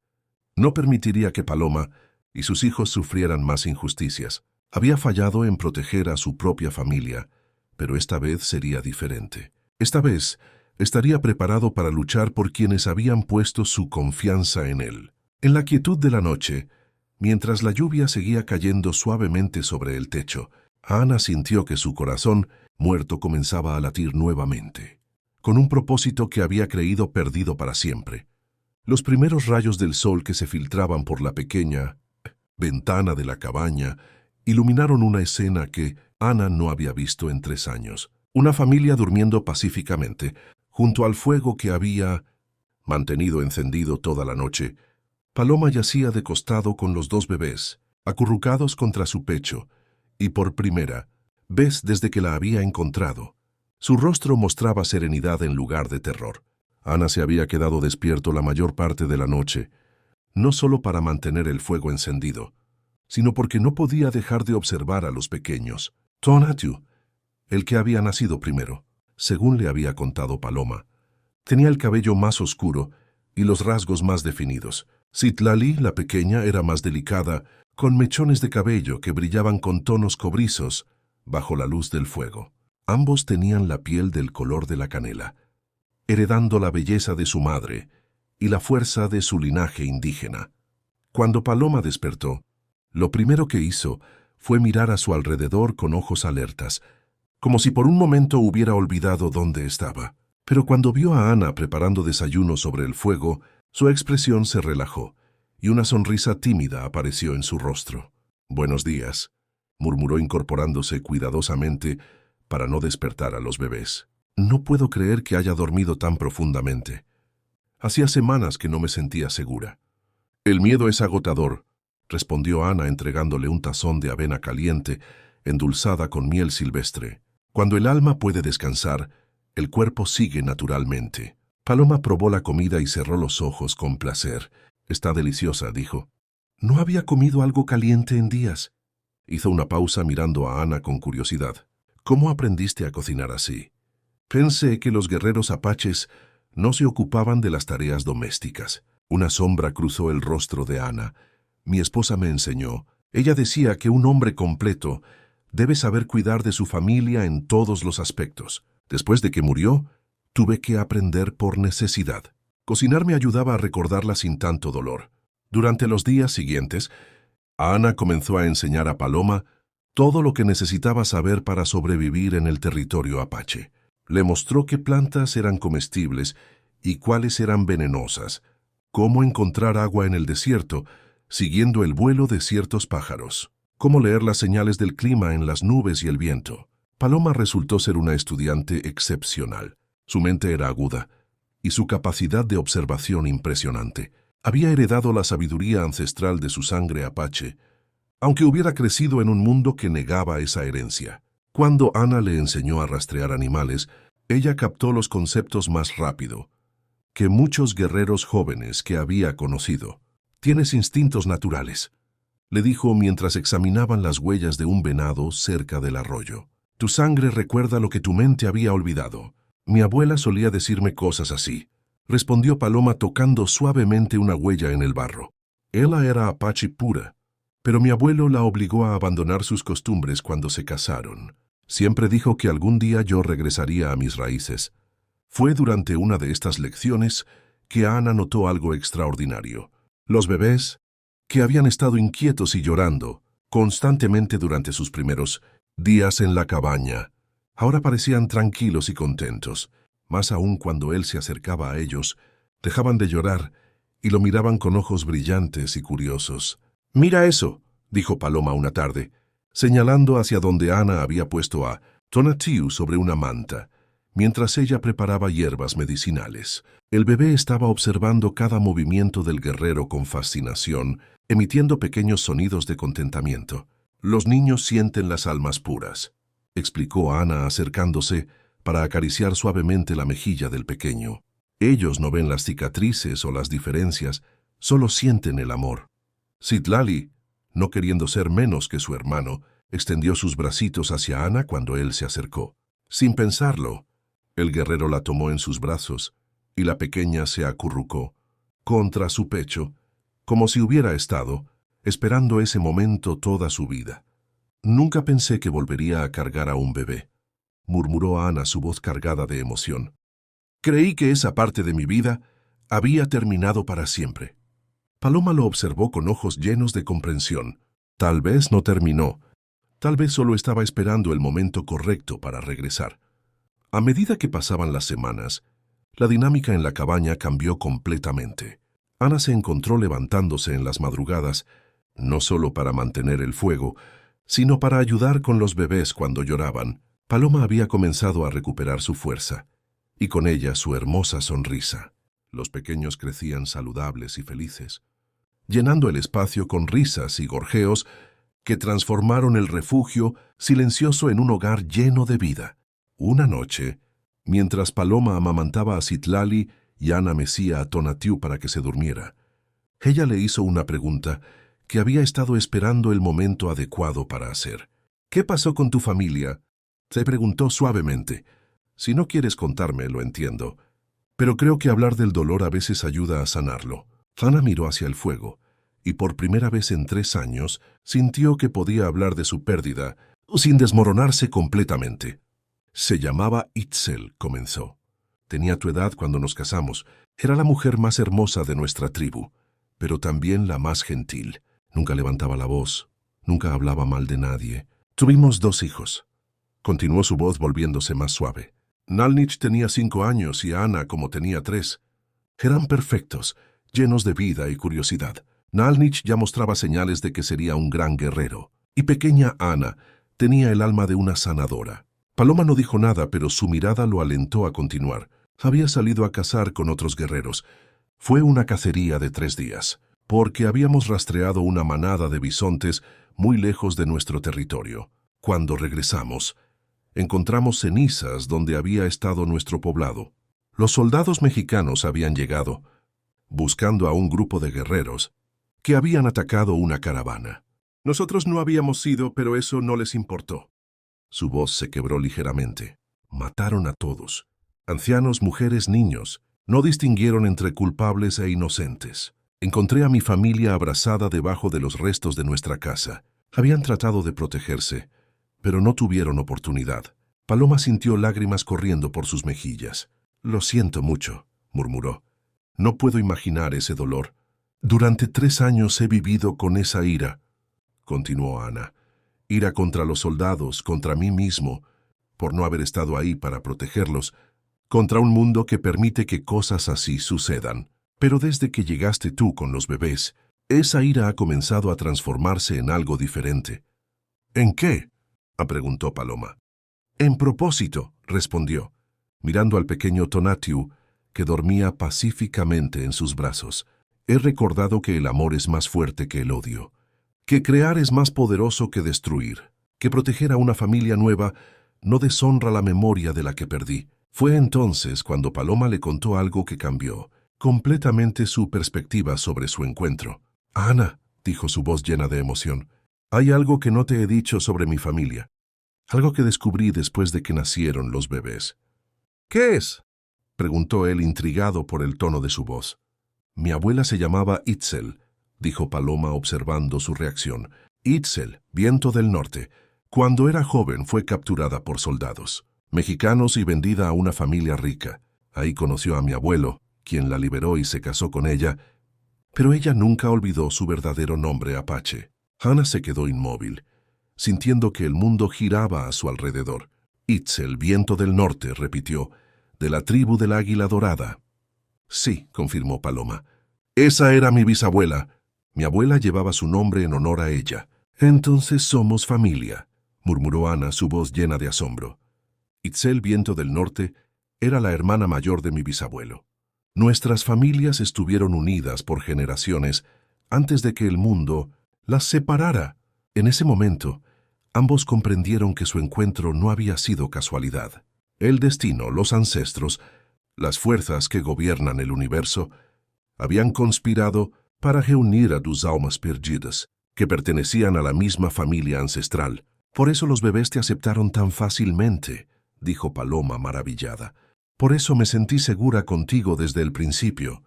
No permitiría que Paloma y sus hijos sufrieran más injusticias. Había fallado en proteger a su propia familia, pero esta vez sería diferente. Esta vez estaría preparado para luchar por quienes habían puesto su confianza en él. En la quietud de la noche, mientras la lluvia seguía cayendo suavemente sobre el techo, Ana sintió que su corazón, muerto, comenzaba a latir nuevamente, con un propósito que había creído perdido para siempre. Los primeros rayos del sol que se filtraban por la pequeña ventana de la cabaña iluminaron una escena que Ana no había visto en 3 años. Una familia durmiendo pacíficamente, junto al fuego que había mantenido encendido toda la noche. Paloma yacía de costado con los 2 bebés, acurrucados contra su pecho, y por primera vez desde que la había encontrado, su rostro mostraba serenidad en lugar de terror. Ana se había quedado despierto la mayor parte de la noche, no solo para mantener el fuego encendido, sino porque no podía dejar de observar a los pequeños. Tonatiuh, el que había nacido primero, según le había contado Paloma, tenía el cabello más oscuro y los rasgos más definidos. Citlali, la pequeña, era más delicada, con mechones de cabello que brillaban con tonos cobrizos bajo la luz del fuego. Ambos tenían la piel del color de la canela, heredando la belleza de su madre y la fuerza de su linaje indígena. Cuando Paloma despertó, lo primero que hizo fue mirar a su alrededor con ojos alertas, como si por un momento hubiera olvidado dónde estaba. Pero cuando vio a Ana preparando desayuno sobre el fuego, su expresión se relajó y una sonrisa tímida apareció en su rostro. «Buenos días», murmuró incorporándose cuidadosamente para no despertar a los bebés. «No puedo creer que haya dormido tan profundamente. Hacía semanas que no me sentía segura». «El miedo es agotador», respondió Ana entregándole un tazón de avena caliente, endulzada con miel silvestre. «Cuando el alma puede descansar, el cuerpo sigue naturalmente». Paloma probó la comida y cerró los ojos con placer. «Está deliciosa», dijo. «No había comido algo caliente en días». Hizo una pausa mirando a Ana con curiosidad. «¿Cómo aprendiste a cocinar así?» «Pensé que los guerreros apaches no se ocupaban de las tareas domésticas». Una sombra cruzó el rostro de Ana. «Mi esposa me enseñó. Ella decía que un hombre completo debe saber cuidar de su familia en todos los aspectos. Después de que murió, tuve que aprender por necesidad. Cocinar me ayudaba a recordarla sin tanto dolor». Durante los días siguientes, Ana comenzó a enseñar a Paloma todo lo que necesitaba saber para sobrevivir en el territorio apache. Le mostró qué plantas eran comestibles y cuáles eran venenosas, cómo encontrar agua en el desierto, siguiendo el vuelo de ciertos pájaros. Cómo leer las señales del clima en las nubes y el viento. Paloma resultó ser una estudiante excepcional. Su mente era aguda y su capacidad de observación impresionante. Había heredado la sabiduría ancestral de su sangre apache, aunque hubiera crecido en un mundo que negaba esa herencia. Cuando Ana le enseñó a rastrear animales, ella captó los conceptos más rápido que muchos guerreros jóvenes que había conocido. «Tienes instintos naturales», le dijo mientras examinaban las huellas de un venado cerca del arroyo. «Tu sangre recuerda lo que tu mente había olvidado. Mi abuela solía decirme cosas así», respondió Paloma tocando suavemente una huella en el barro. Ella era apache pura, pero mi abuelo la obligó a abandonar sus costumbres cuando se casaron. Siempre dijo que algún día yo regresaría a mis raíces. Fue durante una de estas lecciones que Ana notó algo extraordinario. Los bebés, que habían estado inquietos y llorando constantemente durante sus primeros días en la cabaña, ahora parecían tranquilos y contentos. Más aún cuando él se acercaba a ellos, dejaban de llorar y lo miraban con ojos brillantes y curiosos. «Mira eso», dijo Paloma una tarde, señalando hacia donde Ana había puesto a Tonatiuh sobre una manta, mientras ella preparaba hierbas medicinales. El bebé estaba observando cada movimiento del guerrero con fascinación, emitiendo pequeños sonidos de contentamiento. «Los niños sienten las almas puras», explicó Ana acercándose para acariciar suavemente la mejilla del pequeño. «Ellos no ven las cicatrices o las diferencias, solo sienten el amor». Citlali, no queriendo ser menos que su hermano, extendió sus bracitos hacia Ana cuando él se acercó. Sin pensarlo, el guerrero la tomó en sus brazos y la pequeña se acurrucó contra su pecho, como si hubiera estado esperando ese momento toda su vida. «Nunca pensé que volvería a cargar a un bebé», murmuró Ana, su voz cargada de emoción. «Creí que esa parte de mi vida había terminado para siempre». Paloma lo observó con ojos llenos de comprensión. Tal vez no terminó. Tal vez solo estaba esperando el momento correcto para regresar. A medida que pasaban las semanas, la dinámica en la cabaña cambió completamente. Ana se encontró levantándose en las madrugadas, no solo para mantener el fuego, sino para ayudar con los bebés cuando lloraban. Paloma había comenzado a recuperar su fuerza, y con ella su hermosa sonrisa. Los pequeños crecían saludables y felices, llenando el espacio con risas y gorjeos que transformaron el refugio silencioso en un hogar lleno de vida. Una noche, mientras Paloma amamantaba a Citlali y Ana mecía a Tonatiuh para que se durmiera, ella le hizo una pregunta que había estado esperando el momento adecuado para hacer. «¿Qué pasó con tu familia?», se preguntó suavemente. «Si no quieres contarme, lo entiendo, pero creo que hablar del dolor a veces ayuda a sanarlo». Ana miró hacia el fuego, y por primera vez en 3 años sintió que podía hablar de su pérdida sin desmoronarse completamente. «Se llamaba Itzel», comenzó. «Tenía tu edad cuando nos casamos. Era la mujer más hermosa de nuestra tribu, pero también la más gentil. Nunca levantaba la voz, nunca hablaba mal de nadie. Tuvimos 2 hijos», continuó su voz volviéndose más suave. «Nalnich tenía 5 años y Ana como tenía 3. Eran perfectos, llenos de vida y curiosidad. Nalnich ya mostraba señales de que sería un gran guerrero, y pequeña Ana tenía el alma de una sanadora». Paloma no dijo nada, pero su mirada lo alentó a continuar. Había salido a cazar con otros guerreros. Fue una cacería de 3 días, porque habíamos rastreado una manada de bisontes muy lejos de nuestro territorio. Cuando regresamos, encontramos cenizas donde había estado nuestro poblado. Los soldados mexicanos habían llegado, buscando a un grupo de guerreros que habían atacado una caravana. Nosotros no habíamos ido, pero eso no les importó. Su voz se quebró ligeramente. Mataron a todos. Ancianos, mujeres, niños. No distinguieron entre culpables e inocentes. Encontré a mi familia abrazada debajo de los restos de nuestra casa. Habían tratado de protegerse, pero no tuvieron oportunidad. Paloma sintió lágrimas corriendo por sus mejillas. «Lo siento mucho», murmuró. «No puedo imaginar ese dolor. Durante 3 años he vivido con esa ira», continuó Ana. «Ira contra los soldados, contra mí mismo, por no haber estado ahí para protegerlos, contra un mundo que permite que cosas así sucedan. Pero desde que llegaste tú con los bebés, Esa ira ha comenzado a transformarse en algo diferente. ¿En qué?, preguntó Paloma. En propósito, respondió, mirando al pequeño Tonatiuh, que dormía pacíficamente en sus brazos. He recordado que el amor es más fuerte que el odio, que crear es más poderoso que destruir, que proteger a una familia nueva no deshonra la memoria de la que perdí. Fue entonces cuando Paloma le contó algo que cambió completamente su perspectiva sobre su encuentro. Ana, dijo su voz llena de emoción, hay algo que no te he dicho sobre mi familia, algo que descubrí después de que nacieron los bebés. ¿Qué es?, preguntó él intrigado por el tono de su voz. Mi abuela se llamaba Itzel, dijo Paloma observando su reacción. Itzel, viento del norte. Cuando era joven fue capturada por soldados mexicanos y vendida a una familia rica. Ahí conoció a mi abuelo, quien la liberó y se casó con ella, pero ella nunca olvidó su verdadero nombre apache. Hannah se quedó inmóvil, sintiendo que el mundo giraba a su alrededor. Itzel, viento del norte, repitió, de la tribu del águila dorada. Sí, confirmó Paloma. Esa era mi bisabuela. Mi abuela llevaba su nombre en honor a ella. Entonces somos familia, murmuró Ana, su voz llena de asombro. Itzel, viento del norte, era la hermana mayor de mi bisabuelo. Nuestras familias estuvieron unidas por generaciones antes de que el mundo las separara. En ese momento, ambos comprendieron que su encuentro no había sido casualidad. El destino, los ancestros, las fuerzas que gobiernan el universo, habían conspirado para reunir a dos almas perdidas, que pertenecían a la misma familia ancestral. Por eso los bebés te aceptaron tan fácilmente, dijo Paloma maravillada. Por eso me sentí segura contigo desde el principio.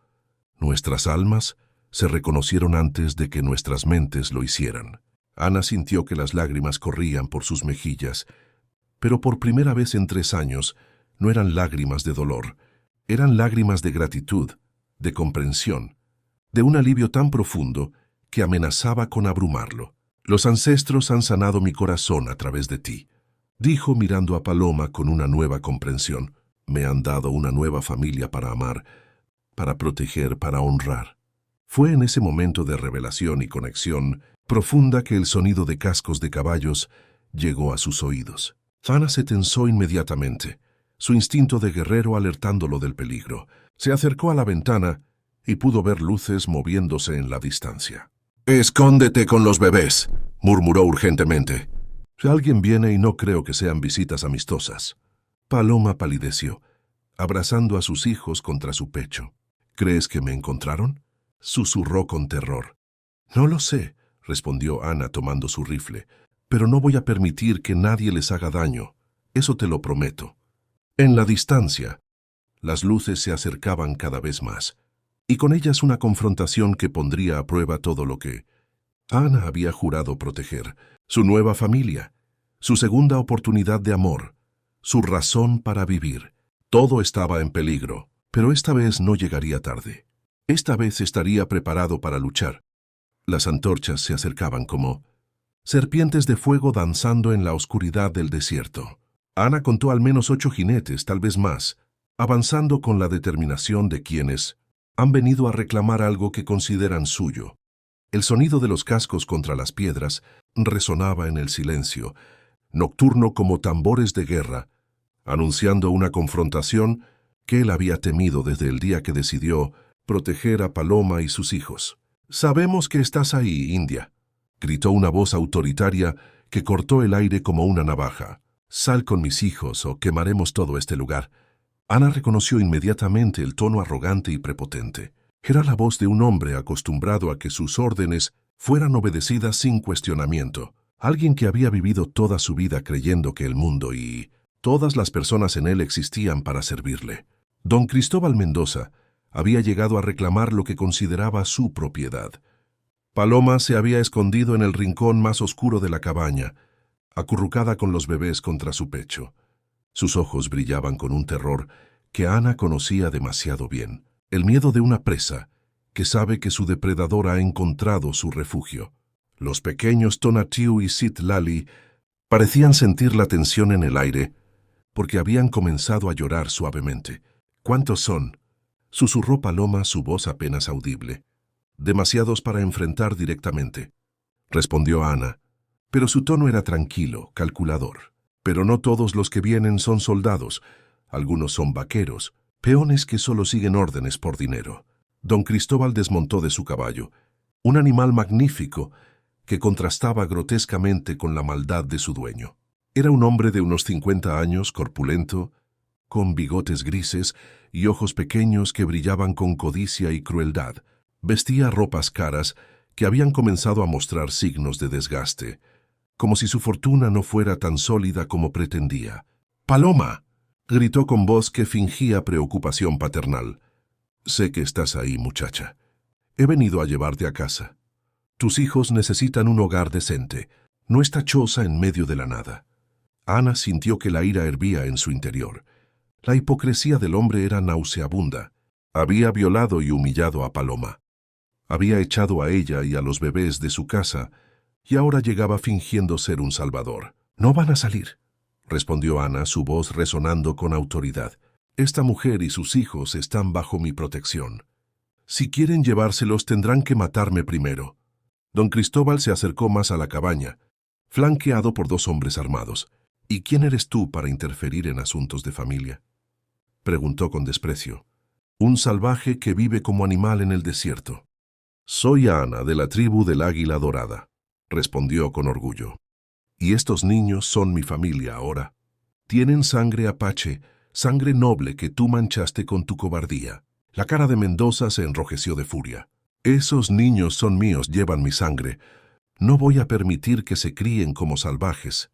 Nuestras almas se reconocieron antes de que nuestras mentes lo hicieran. Ana sintió que las lágrimas corrían por sus mejillas, pero por primera vez en 3 años no eran lágrimas de dolor, eran lágrimas de gratitud, de comprensión, de un alivio tan profundo que amenazaba con abrumarlo. Los ancestros han sanado mi corazón a través de ti, dijo mirando a Paloma con una nueva comprensión. Me han dado una nueva familia para amar, para proteger, para honrar. Fue en ese momento de revelación y conexión profunda que el sonido de cascos de caballos llegó a sus oídos. Hannah se tensó inmediatamente, su instinto de guerrero alertándolo del peligro. Se acercó a la ventana y pudo ver luces moviéndose en la distancia. «Escóndete con los bebés», murmuró urgentemente. «Si alguien viene y no creo que sean visitas amistosas». Paloma palideció, abrazando a sus hijos contra su pecho. «¿Crees que me encontraron?», susurró con terror. «No lo sé», respondió Ana tomando su rifle, «pero no voy a permitir que nadie les haga daño, eso te lo prometo». En la distancia, las luces se acercaban cada vez más, y con ellas una confrontación que pondría a prueba todo lo que Ana había jurado proteger, su nueva familia, su segunda oportunidad de amor, su razón para vivir. Todo estaba en peligro, pero esta vez no llegaría tarde. Esta vez estaría preparado para luchar. Las antorchas se acercaban como serpientes de fuego danzando en la oscuridad del desierto. Ana contó al menos 8 jinetes, tal vez más, avanzando con la determinación de quienes han venido a reclamar algo que consideran suyo. El sonido de los cascos contra las piedras resonaba en el silencio, nocturno como tambores de guerra, anunciando una confrontación que él había temido desde el día que decidió proteger a Paloma y sus hijos. «Sabemos que estás ahí, India», gritó una voz autoritaria que cortó el aire como una navaja. «Sal con mis hijos o quemaremos todo este lugar». Ana reconoció inmediatamente el tono arrogante y prepotente. Era la voz de un hombre acostumbrado a que sus órdenes fueran obedecidas sin cuestionamiento. Alguien que había vivido toda su vida creyendo que el mundo y todas las personas en él existían para servirle. Don Cristóbal Mendoza había llegado a reclamar lo que consideraba su propiedad. Paloma se había escondido en el rincón más oscuro de la cabaña, acurrucada con los bebés contra su pecho. Sus ojos brillaban con un terror que Ana conocía demasiado bien, el miedo de una presa que sabe que su depredador ha encontrado su refugio. Los pequeños Tonatiuh y Citlali parecían sentir la tensión en el aire porque habían comenzado a llorar suavemente. «¿Cuántos son?», susurró Paloma, su voz apenas audible. Demasiados para enfrentar directamente, respondió Ana, pero su tono era tranquilo, calculador. Pero no todos los que vienen son soldados, algunos son vaqueros, peones que solo siguen órdenes por dinero. Don Cristóbal desmontó de su caballo, un animal magnífico que contrastaba grotescamente con la maldad de su dueño. Era un hombre de unos 50 años, corpulento, con bigotes grises y ojos pequeños que brillaban con codicia y crueldad. Vestía ropas caras que habían comenzado a mostrar signos de desgaste, como si su fortuna no fuera tan sólida como pretendía. «¡Paloma!», gritó con voz que fingía preocupación paternal. «Sé que estás ahí, muchacha. He venido a llevarte a casa. Tus hijos necesitan un hogar decente, no esta choza en medio de la nada». Ana sintió que la ira hervía en su interior. La hipocresía del hombre era nauseabunda. Había violado y humillado a Paloma. Había echado a ella y a los bebés de su casa, y ahora llegaba fingiendo ser un salvador. «No van a salir», respondió Ana, su voz resonando con autoridad. «Esta mujer y sus hijos están bajo mi protección. Si quieren llevárselos tendrán que matarme primero». Don Cristóbal se acercó más a la cabaña, flanqueado por 2 hombres armados. «¿Y quién eres tú para interferir en asuntos de familia?», preguntó con desprecio. «Un salvaje que vive como animal en el desierto». «Soy Ana, de la tribu del Águila Dorada», respondió con orgullo. «Y estos niños son mi familia ahora. Tienen sangre apache, sangre noble que tú manchaste con tu cobardía». La cara de Mendoza se enrojeció de furia. «Esos niños son míos, llevan mi sangre. No voy a permitir que se críen como salvajes».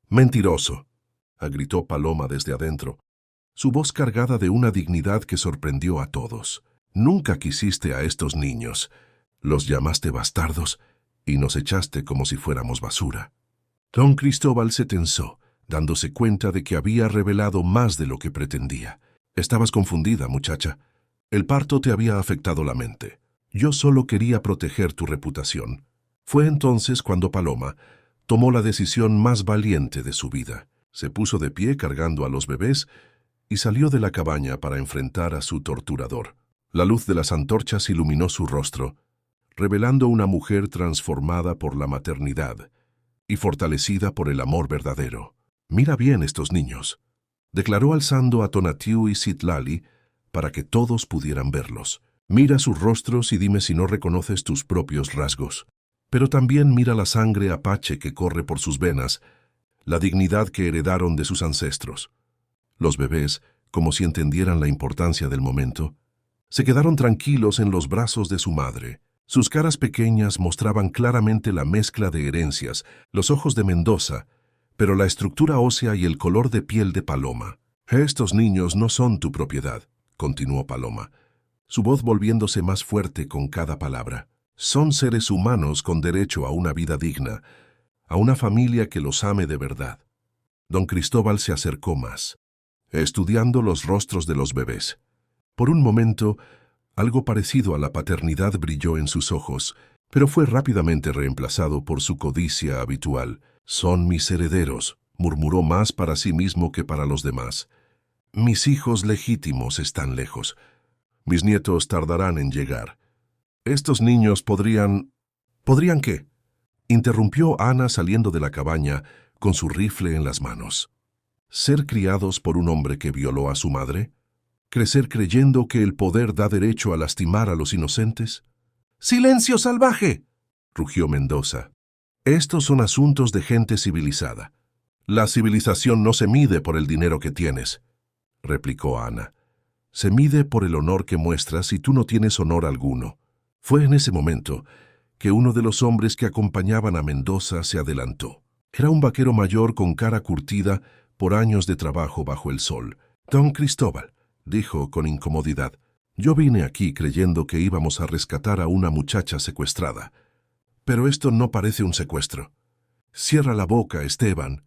«Mentiroso», gritó Paloma desde adentro, su voz cargada de una dignidad que sorprendió a todos. «Nunca quisiste a estos niños. Los llamaste bastardos y nos echaste como si fuéramos basura». Don Cristóbal se tensó, dándose cuenta de que había revelado más de lo que pretendía. «Estabas confundida, muchacha. El parto te había afectado la mente. Yo solo quería proteger tu reputación». Fue entonces cuando Paloma tomó la decisión más valiente de su vida. Se puso de pie cargando a los bebés y salió de la cabaña para enfrentar a su torturador. La luz de las antorchas iluminó su rostro, revelando una mujer transformada por la maternidad y fortalecida por el amor verdadero. «Mira bien estos niños», declaró alzando a Tonatiuh y Citlali para que todos pudieran verlos. «Mira sus rostros y dime si no reconoces tus propios rasgos. Pero también mira la sangre apache que corre por sus venas, la dignidad que heredaron de sus ancestros». Los bebés, como si entendieran la importancia del momento, se quedaron tranquilos en los brazos de su madre. Sus caras pequeñas mostraban claramente la mezcla de herencias, los ojos de Mendoza, pero la estructura ósea y el color de piel de Paloma. «Estos niños no son tu propiedad», continuó Paloma, su voz volviéndose más fuerte con cada palabra. «Son seres humanos con derecho a una vida digna, a una familia que los ame de verdad». Don Cristóbal se acercó más, estudiando los rostros de los bebés. Por un momento, algo parecido a la paternidad brilló en sus ojos, pero fue rápidamente reemplazado por su codicia habitual. «Son mis herederos», murmuró más para sí mismo que para los demás. «Mis hijos legítimos están lejos. Mis nietos tardarán en llegar. Estos niños podrían...» «¿Podrían qué?», interrumpió Ana saliendo de la cabaña con su rifle en las manos. «¿Ser criados por un hombre que violó a su madre? ¿Crecer creyendo que el poder da derecho a lastimar a los inocentes?» «¡Silencio salvaje!», rugió Mendoza. «Estos son asuntos de gente civilizada. La civilización no se mide por el dinero que tienes», replicó Ana. «Se mide por el honor que muestras y tú no tienes honor alguno». Fue en ese momento que uno de los hombres que acompañaban a Mendoza se adelantó. Era un vaquero mayor con cara curtida por años de trabajo bajo el sol. «Don Cristóbal», dijo con incomodidad, «yo vine aquí creyendo que íbamos a rescatar a una muchacha secuestrada. Pero esto no parece un secuestro». «Cierra la boca, Esteban»,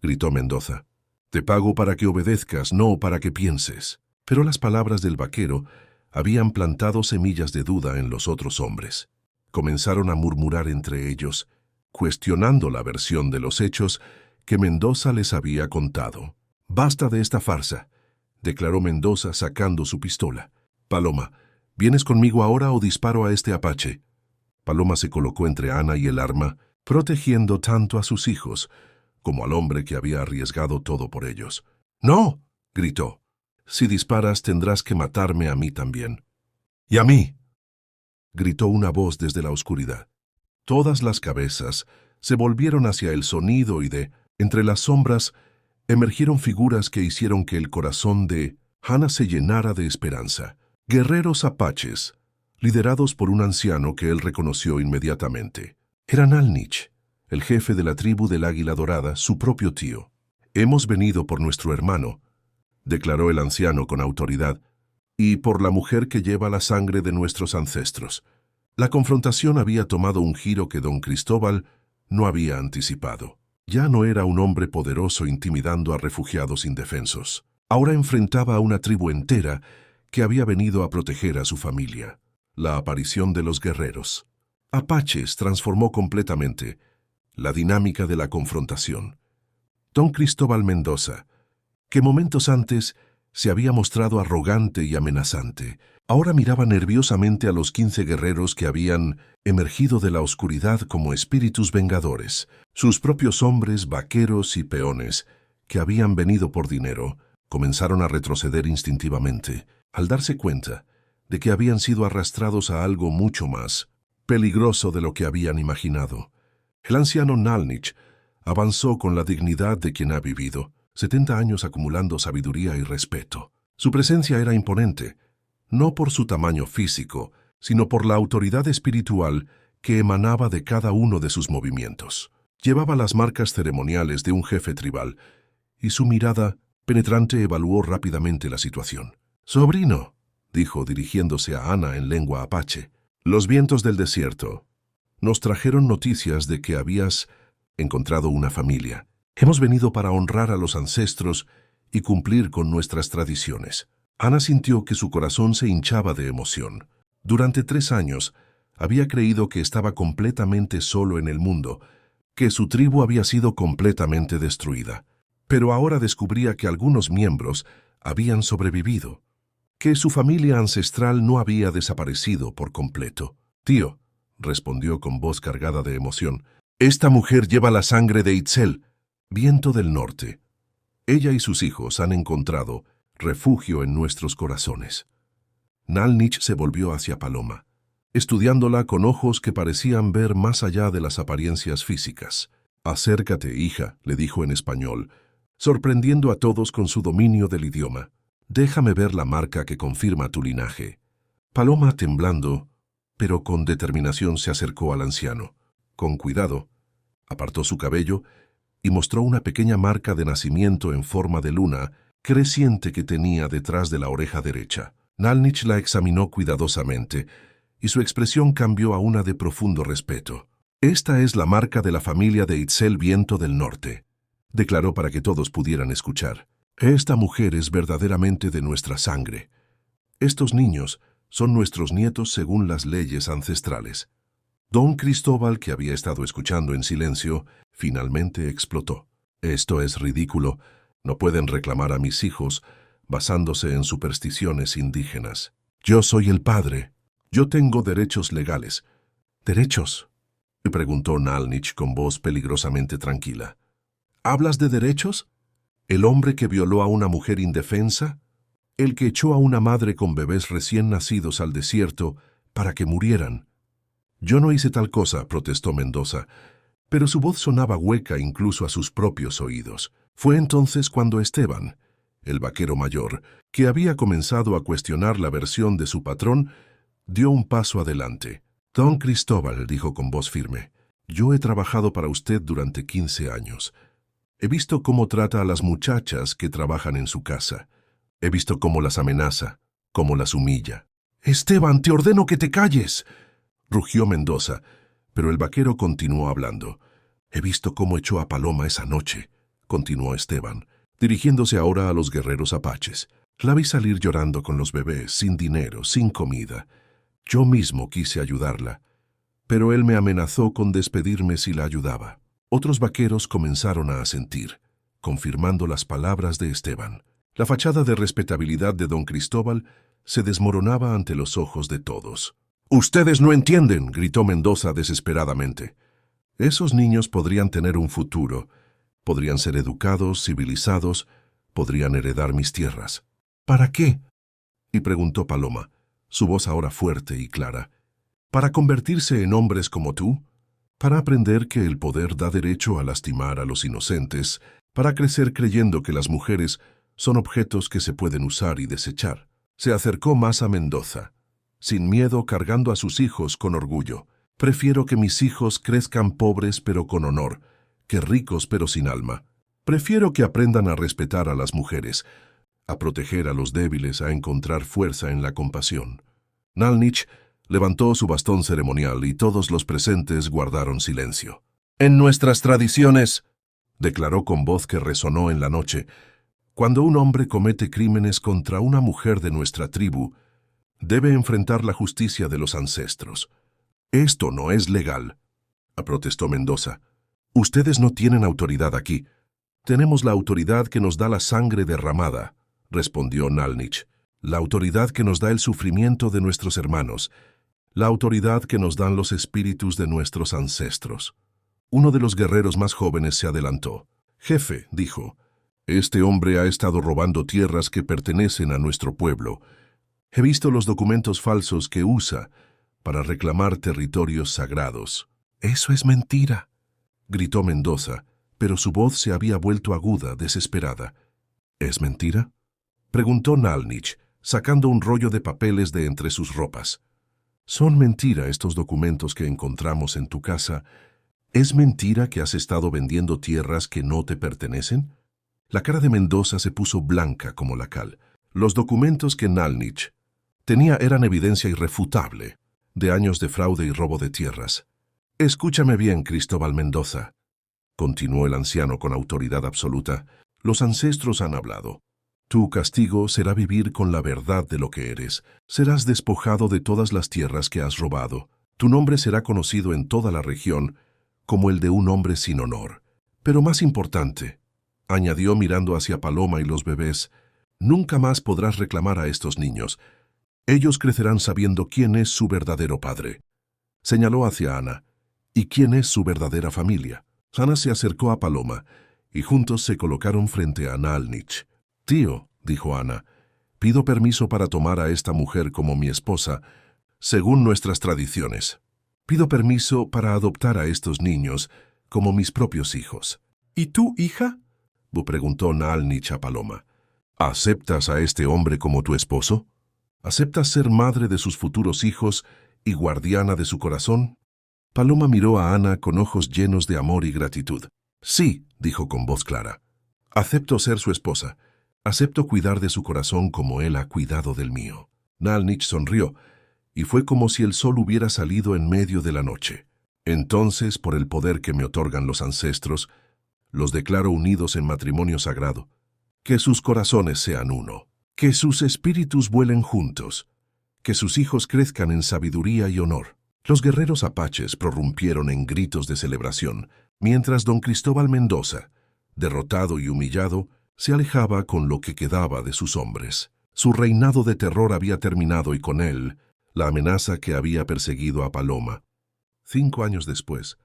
gritó Mendoza. «Te pago para que obedezcas, no para que pienses». Pero las palabras del vaquero habían plantado semillas de duda en los otros hombres. Comenzaron a murmurar entre ellos, cuestionando la versión de los hechos que Mendoza les había contado. «Basta de esta farsa», declaró Mendoza sacando su pistola. «Paloma, ¿Vienes conmigo ahora o disparo a este apache? Paloma se colocó entre Ana y el arma, protegiendo tanto a sus hijos como al hombre que había arriesgado todo por ellos. ¡No!, gritó. Si disparas tendrás que matarme a mí también. ¡Y a mí!, gritó una voz desde la oscuridad. Todas las cabezas se volvieron hacia el sonido y entre las sombras, emergieron figuras que hicieron que el corazón de Hannah se llenara de esperanza. Guerreros apaches, liderados por un anciano que él reconoció inmediatamente. Era Nalnich, el jefe de la tribu del Águila Dorada, su propio tío. «Hemos venido por nuestro hermano», declaró el anciano con autoridad, «y por la mujer que lleva la sangre de nuestros ancestros». La confrontación había tomado un giro que don Cristóbal no había anticipado. Ya no era un hombre poderoso intimidando a refugiados indefensos. Ahora enfrentaba a una tribu entera que había venido a proteger a su familia. La aparición de los guerreros apaches transformó completamente la dinámica de la confrontación. Don Cristóbal Mendoza, que momentos antes se había mostrado arrogante y amenazante, ahora miraba nerviosamente a los 15 guerreros que habían emergido de la oscuridad como espíritus vengadores. Sus propios hombres, vaqueros y peones, que habían venido por dinero, comenzaron a retroceder instintivamente, al darse cuenta de que habían sido arrastrados a algo mucho más peligroso de lo que habían imaginado. El anciano Nalnich avanzó con la dignidad de quien ha vivido 70 años acumulando sabiduría y respeto. Su presencia era imponente, no por su tamaño físico, sino por la autoridad espiritual que emanaba de cada uno de sus movimientos. Llevaba las marcas ceremoniales de un jefe tribal, y su mirada penetrante evaluó rápidamente la situación. «Sobrino», dijo dirigiéndose a Ana en lengua apache, «los vientos del desierto nos trajeron noticias de que habías encontrado una familia. Hemos venido para honrar a los ancestros y cumplir con nuestras tradiciones». Ana sintió que su corazón se hinchaba de emoción. Durante 3 años había creído que estaba completamente solo en el mundo, que su tribu había sido completamente destruida. Pero ahora descubría que algunos miembros habían sobrevivido, que su familia ancestral no había desaparecido por completo. «Tío», respondió con voz cargada de emoción, «esta mujer lleva la sangre de Itzel, viento del norte. Ella y sus hijos han encontrado refugio en nuestros corazones». Nalnich se volvió hacia Paloma, estudiándola con ojos que parecían ver más allá de las apariencias físicas. «Acércate, hija», le dijo en español, sorprendiendo a todos con su dominio del idioma. «Déjame ver la marca que confirma tu linaje». Paloma, temblando, pero con determinación, se acercó al anciano. Con cuidado, apartó su cabello y mostró una pequeña marca de nacimiento en forma de luna creciente que tenía detrás de la oreja derecha. Nalnich la examinó cuidadosamente y su expresión cambió a una de profundo respeto. «Esta es la marca de la familia de Itzel Viento del Norte», declaró para que todos pudieran escuchar. «Esta mujer es verdaderamente de nuestra sangre. Estos niños son nuestros nietos según las leyes ancestrales». Don Cristóbal, que había estado escuchando en silencio, finalmente explotó. «Esto es ridículo. No pueden reclamar a mis hijos basándose en supersticiones indígenas. Yo soy el padre. Yo tengo derechos legales». «¿Derechos?», le preguntó Nalnich con voz peligrosamente tranquila. «¿Hablas de derechos? ¿El hombre que violó a una mujer indefensa? ¿El que echó a una madre con bebés recién nacidos al desierto para que murieran?» «Yo no hice tal cosa», protestó Mendoza, pero su voz sonaba hueca incluso a sus propios oídos. Fue entonces cuando Esteban, el vaquero mayor, que había comenzado a cuestionar la versión de su patrón, dio un paso adelante. «Don Cristóbal», dijo con voz firme, «yo he trabajado para usted durante 15 años. He visto cómo trata a las muchachas que trabajan en su casa. He visto cómo las amenaza, cómo las humilla». «Esteban, te ordeno que te calles», rugió Mendoza, pero el vaquero continuó hablando. «He visto cómo echó a Paloma esa noche», continuó Esteban, dirigiéndose ahora a los guerreros apaches. «La vi salir llorando con los bebés, sin dinero, sin comida. Yo mismo quise ayudarla, pero él me amenazó con despedirme si la ayudaba». Otros vaqueros comenzaron a asentir, confirmando las palabras de Esteban. La fachada de respetabilidad de don Cristóbal se desmoronaba ante los ojos de todos. «¡Ustedes no entienden!», gritó Mendoza desesperadamente. «Esos niños podrían tener un futuro, podrían ser educados, civilizados, podrían heredar mis tierras». «¿Para qué?», y preguntó Paloma, su voz ahora fuerte y clara. «¿Para convertirse en hombres como tú? Para aprender que el poder da derecho a lastimar a los inocentes, para crecer creyendo que las mujeres son objetos que se pueden usar y desechar». Se acercó más a Mendoza, sin miedo, cargando a sus hijos con orgullo. «Prefiero que mis hijos crezcan pobres pero con honor, que ricos pero sin alma. Prefiero que aprendan a respetar a las mujeres, a proteger a los débiles, a encontrar fuerza en la compasión». Nalnich levantó su bastón ceremonial y todos los presentes guardaron silencio. «En nuestras tradiciones», declaró con voz que resonó en la noche, «cuando un hombre comete crímenes contra una mujer de nuestra tribu, debe enfrentar la justicia de los ancestros. Esto no es legal», protestó Mendoza. «Ustedes no tienen autoridad aquí». «Tenemos la autoridad que nos da la sangre derramada», respondió Nalnich. «La autoridad que nos da el sufrimiento de nuestros hermanos. La autoridad que nos dan los espíritus de nuestros ancestros». Uno de los guerreros más jóvenes se adelantó. «Jefe», dijo, «este hombre ha estado robando tierras que pertenecen a nuestro pueblo. He visto los documentos falsos que usa para reclamar territorios sagrados». «Eso es mentira», gritó Mendoza, pero su voz se había vuelto aguda, desesperada. «¿Es mentira?», preguntó Nalnich, sacando un rollo de papeles de entre sus ropas. «Son mentira estos documentos que encontramos en tu casa. ¿Es mentira que has estado vendiendo tierras que no te pertenecen?». La cara de Mendoza se puso blanca como la cal. Los documentos que Nalnich tenía eran evidencia irrefutable de años de fraude y robo de tierras. «Escúchame bien, Cristóbal Mendoza», continuó el anciano con autoridad absoluta. «Los ancestros han hablado. Tu castigo será vivir con la verdad de lo que eres. Serás despojado de todas las tierras que has robado. Tu nombre será conocido en toda la región como el de un hombre sin honor. Pero más importante», añadió mirando hacia Paloma y los bebés, «nunca más podrás reclamar a estos niños. Ellos crecerán sabiendo quién es su verdadero padre». Señaló hacia Ana. «¿Y quién es su verdadera familia?». Ana se acercó a Paloma y juntos se colocaron frente a Nalnich. «Tío», dijo Ana, «pido permiso para tomar a esta mujer como mi esposa, según nuestras tradiciones. Pido permiso para adoptar a estos niños como mis propios hijos». «¿Y tú, hija?», preguntó Nalnich a Paloma. «¿Aceptas a este hombre como tu esposo? ¿Aceptas ser madre de sus futuros hijos y guardiana de su corazón?». Paloma miró a Ana con ojos llenos de amor y gratitud. «Sí», dijo con voz clara. «Acepto ser su esposa. Acepto cuidar de su corazón como él ha cuidado del mío». Nalnich sonrió, y fue como si el sol hubiera salido en medio de la noche. «Entonces, por el poder que me otorgan los ancestros, los declaro unidos en matrimonio sagrado. Que sus corazones sean uno. Que sus espíritus vuelen juntos. Que sus hijos crezcan en sabiduría y honor». Los guerreros apaches prorrumpieron en gritos de celebración, mientras don Cristóbal Mendoza, derrotado y humillado, se alejaba con lo que quedaba de sus hombres. Su reinado de terror había terminado y con él la amenaza que había perseguido a Paloma. 5 años después,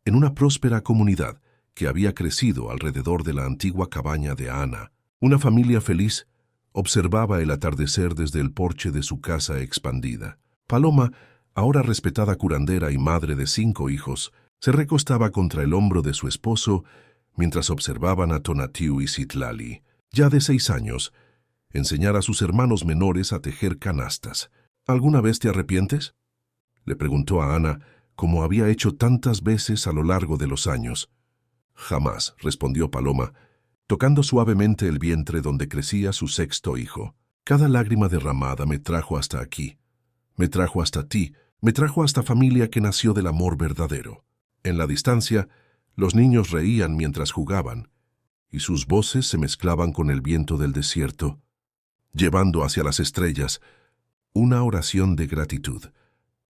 en una próspera comunidad que había crecido alrededor de la antigua cabaña de Ana, una familia feliz observaba el atardecer desde el porche de su casa expandida. Paloma, ahora respetada curandera y madre de 5 hijos, se recostaba contra el hombro de su esposo mientras observaban a Tonatiuh y Citlali, ya de 6 años, enseñar a sus hermanos menores a tejer canastas. «¿Alguna vez te arrepientes?», le preguntó a Ana, como había hecho tantas veces a lo largo de los años. «Jamás», respondió Paloma, tocando suavemente el vientre donde crecía su 6º hijo. «Cada lágrima derramada me trajo hasta aquí. Me trajo hasta ti, me trajo hasta familia que nació del amor verdadero». En la distancia, los niños reían mientras jugaban, y sus voces se mezclaban con el viento del desierto, llevando hacia las estrellas una oración de gratitud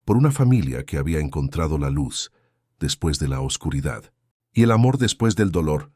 por una familia que había encontrado la luz después de la oscuridad y el amor después del dolor.